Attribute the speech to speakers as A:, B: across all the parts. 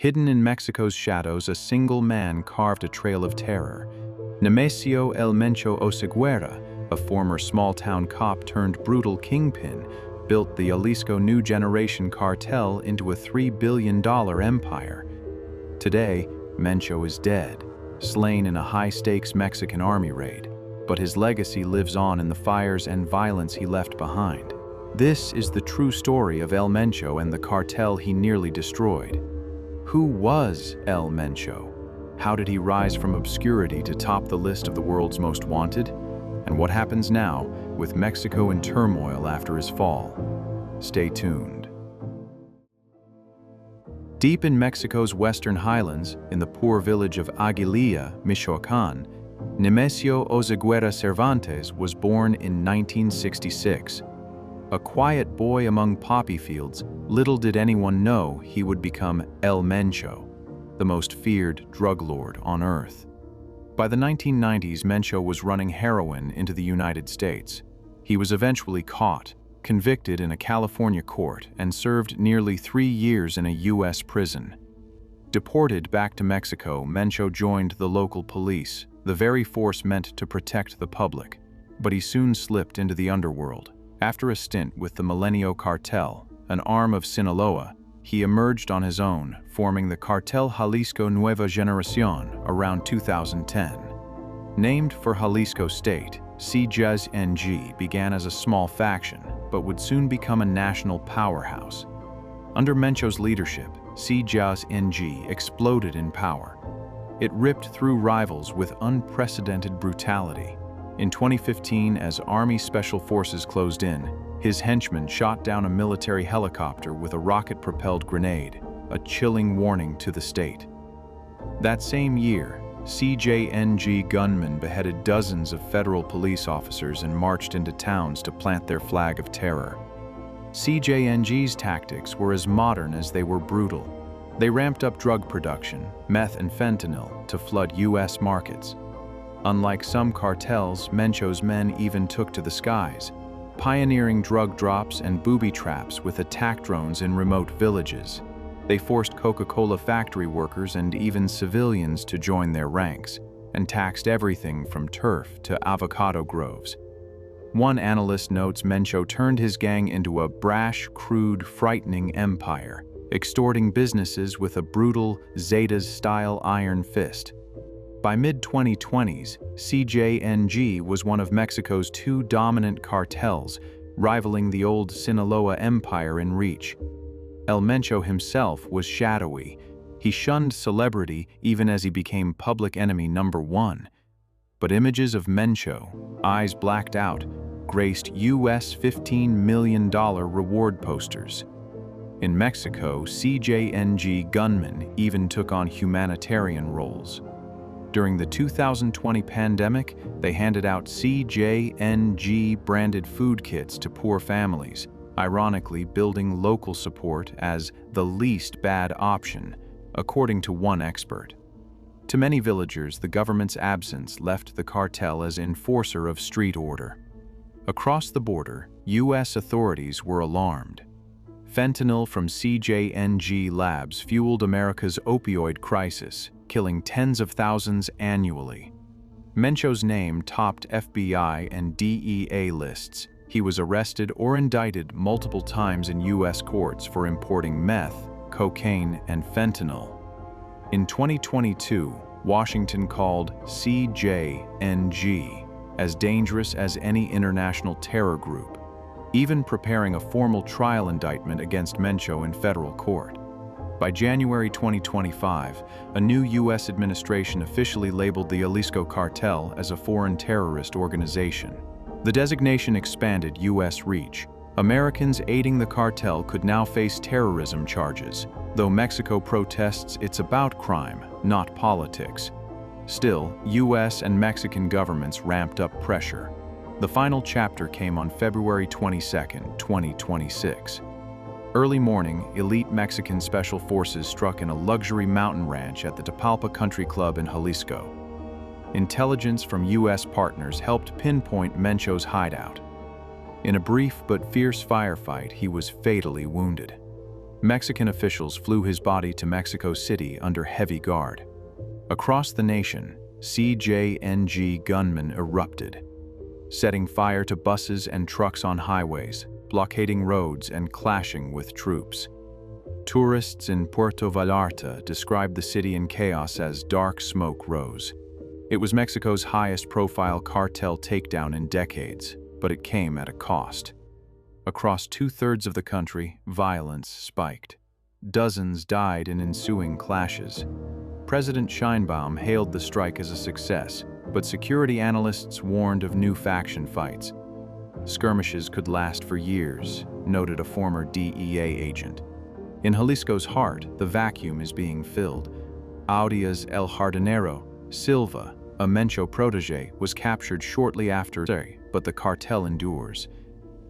A: Hidden in Mexico's shadows, a single man carved a trail of terror. Nemesio El Mencho Oseguera, a former small-town cop turned brutal kingpin, built the Jalisco New Generation Cartel into a $3 billion empire. Today, Mencho is dead, slain in a high-stakes Mexican army raid, but his legacy lives on in the fires and violence he left behind. This is the true story of El Mencho and the cartel he nearly destroyed. Who was El Mencho? How did he rise from obscurity to top the list of the world's most wanted? And what happens now, with Mexico in turmoil after his fall? Stay tuned. Deep in Mexico's western highlands, in the poor village of Aguililla, Michoacán, Nemesio Oseguera Cervantes was born in 1966. A quiet boy among poppy fields, little did anyone know he would become El Mencho, the most feared drug lord on earth. By the 1990s, Mencho was running heroin into the United States. He was eventually caught, convicted in a California court, and served nearly 3 years in a U.S. prison. Deported back to Mexico, Mencho joined the local police, the very force meant to protect the public. But he soon slipped into the underworld. After a stint with the Mencho cartel, an arm of Sinaloa, he emerged on his own, forming the cartel Jalisco New Generation around 2010. Named for Jalisco State, CJNG began as a small faction, but would soon become a national powerhouse. Under Mencho's leadership, CJNG exploded in power. It ripped through rivals with unprecedented brutality. In 2015, as Army Special Forces closed in, his henchmen shot down a military helicopter with a rocket-propelled grenade, a chilling warning to the state. That same year, CJNG gunmen beheaded dozens of federal police officers and marched into towns to plant their flag of terror. CJNG's tactics were as modern as they were brutal. They ramped up drug production, meth and fentanyl, to flood U.S. markets. Unlike some cartels, Mencho's men even took to the skies, pioneering drug drops and booby traps with attack drones in remote villages. They forced Coca-Cola factory workers and even civilians to join their ranks, and taxed everything from turf to avocado groves. One analyst notes Mencho turned his gang into a brash, crude, frightening empire, extorting businesses with a brutal Zetas-style iron fist. By mid-2020s, CJNG was one of Mexico's 2 dominant cartels, rivaling the old Sinaloa empire in reach. El Mencho himself was shadowy. He shunned celebrity even as he became public enemy number 1. But images of Mencho, eyes blacked out, graced US $15 million reward posters. In Mexico, CJNG gunmen even took on humanitarian roles. During the 2020 pandemic, they handed out CJNG-branded food kits to poor families, ironically building local support as the least bad option, according to one expert. To many villagers, the government's absence left the cartel as enforcer of street order. Across the border, U.S. authorities were alarmed. Fentanyl from CJNG labs fueled America's opioid crisis, killing tens of thousands annually. Mencho's name topped FBI and DEA lists. He was arrested or indicted multiple times in U.S. courts for importing meth, cocaine, and fentanyl. In 2022, Washington called CJNG as dangerous as any international terror group, even preparing a formal trial indictment against Mencho in federal court. By January 2025, a new U.S. administration officially labeled the Jalisco cartel as a foreign terrorist organization. The designation expanded U.S. reach. Americans aiding the cartel could now face terrorism charges, though Mexico protests it's about crime, not politics. Still, U.S. and Mexican governments ramped up pressure. The final chapter came on February 22, 2026. Early morning, elite Mexican special forces struck in a luxury mountain ranch at the Tapalpa Country Club in Jalisco. Intelligence from U.S. partners helped pinpoint Mencho's hideout. In a brief but fierce firefight, he was fatally wounded. Mexican officials flew his body to Mexico City under heavy guard. Across the nation, CJNG gunmen erupted, setting fire to buses and trucks on highways, blockading roads and clashing with troops. Tourists in Puerto Vallarta described the city in chaos as dark smoke rose. It was Mexico's highest-profile cartel takedown in decades, but it came at a cost. Across two-thirds of the country, violence spiked. Dozens died in ensuing clashes. President Sheinbaum hailed the strike as a success, but security analysts warned of new faction fights. Skirmishes could last for years, noted a former DEA agent. In Jalisco's heart, the vacuum is being filled. Audia's El Jardinero, Silva, a Mencho protege, was captured shortly after, but the cartel endures.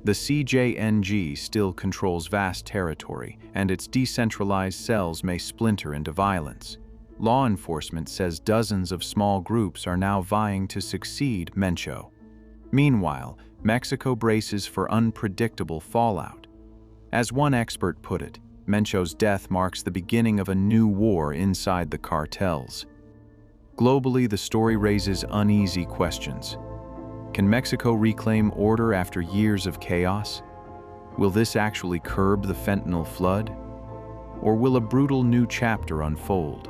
A: The CJNG still controls vast territory, and its decentralized cells may splinter into violence. Law enforcement says dozens of small groups are now vying to succeed Mencho. Meanwhile, Mexico braces for unpredictable fallout. As one expert put it, Mencho's death marks the beginning of a new war inside the cartels. Globally, the story raises uneasy questions. Can Mexico reclaim order after years of chaos? Will this actually curb the fentanyl flood? Or will a brutal new chapter unfold?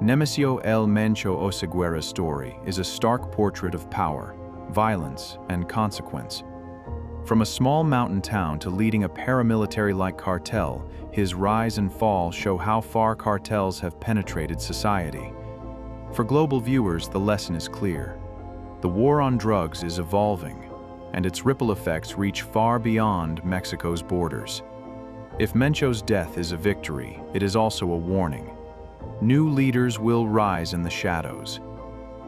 A: Nemesio El Mencho Oseguera's story is a stark portrait of power, violence, and consequence. From a small mountain town to leading a paramilitary-like cartel, his rise and fall show how far cartels have penetrated society. For global viewers, the lesson is clear. The war on drugs is evolving, and its ripple effects reach far beyond Mexico's borders. If Mencho's death is a victory, it is also a warning. New leaders will rise in the shadows.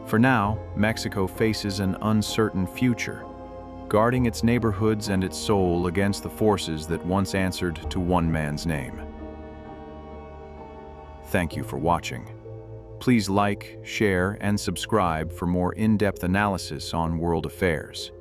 A: For now, Mexico faces an uncertain future, guarding its neighborhoods and its soul against the forces that once answered to one man's name. Thank you for watching. Please like, share, and subscribe for more in-depth analysis on world affairs.